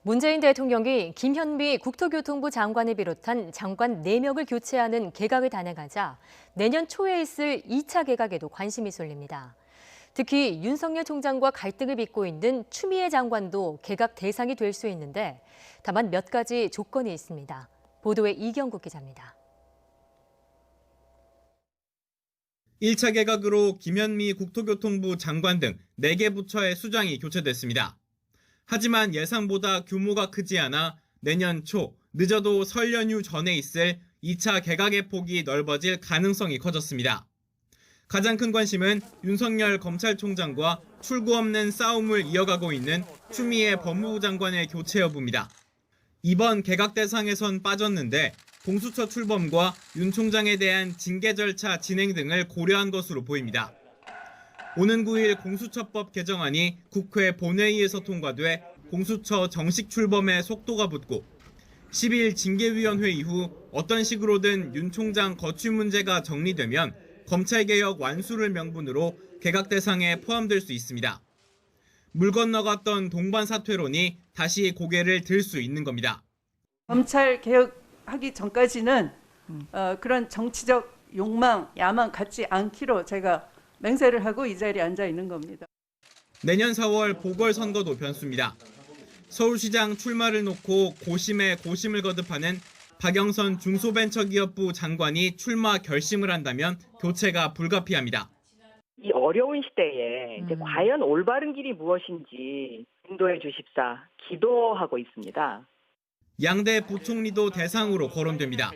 문재인 대통령이 김현미 국토교통부 장관을 비롯한 장관 4명을 교체하는 개각을 단행하자 내년 초에 있을 2차 개각에도 관심이 쏠립니다. 특히 윤석열 총장과 갈등을 빚고 있는 추미애 장관도 개각 대상이 될 수 있는데 다만 몇 가지 조건이 있습니다. 보도에 이경국 기자입니다. 1차 개각으로 김현미 국토교통부 장관 등 4개 부처의 수장이 교체됐습니다. 하지만 예상보다 규모가 크지 않아 내년 초, 늦어도 설 연휴 전에 있을 2차 개각의 폭이 넓어질 가능성이 커졌습니다. 가장 큰 관심은 윤석열 검찰총장과 출구 없는 싸움을 이어가고 있는 추미애 법무부 장관의 교체 여부입니다. 이번 개각 대상에선 빠졌는데 공수처 출범과 윤 총장에 대한 징계 절차 진행 등을 고려한 것으로 보입니다. 오는 9일 공수처법 개정안이 국회 본회의에서 통과돼 공수처 정식 출범에 속도가 붙고 10일 징계위원회 이후 어떤 식으로든 윤 총장 거취 문제가 정리되면 검찰개혁 완수를 명분으로 개각 대상에 포함될 수 있습니다. 물 건너갔던 동반 사퇴론이 다시 고개를 들 수 있는 겁니다. 검찰 개혁하기 전까지는 그런 정치적 욕망, 야망 갖지 않기로 제가 맹세를 하고 이 자리에 앉아 있는 겁니다. 내년 4월 보궐선거도 변수입니다. 서울시장 출마를 놓고 고심에 고심을 거듭하는 박영선 중소벤처기업부 장관이 출마 결심을 한다면 교체가 불가피합니다. 이 어려운 시대에 이제 과연 올바른 길이 무엇인지 인도해 주십사 기도하고 있습니다. 양대 부총리도 대상으로 거론됩니다.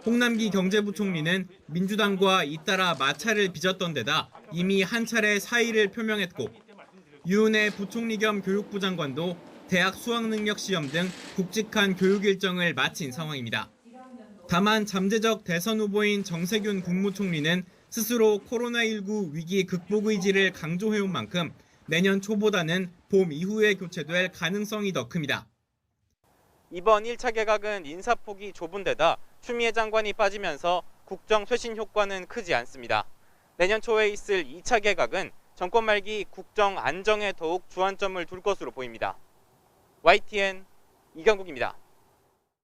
홍남기 경제부총리는 민주당과 잇따라 마찰을 빚었던 데다 이미 한 차례 사의를 표명했고 유은혜 부총리 겸 교육부 장관도 대학 수학능력시험 등 굵직한 교육 일정을 마친 상황입니다. 다만 잠재적 대선 후보인 정세균 국무총리는 스스로 코로나19 위기 극복 의지를 강조해온 만큼 내년 초보다는 봄 이후에 교체될 가능성이 더 큽니다. 이번 1차 개각은 인사폭이 좁은 데다 추미애 장관이 빠지면서 국정 쇄신 효과는 크지 않습니다. 내년 초에 있을 2차 개각은 정권 말기 국정 안정에 더욱 주안점을 둘 것으로 보입니다. YTN 이경국입니다.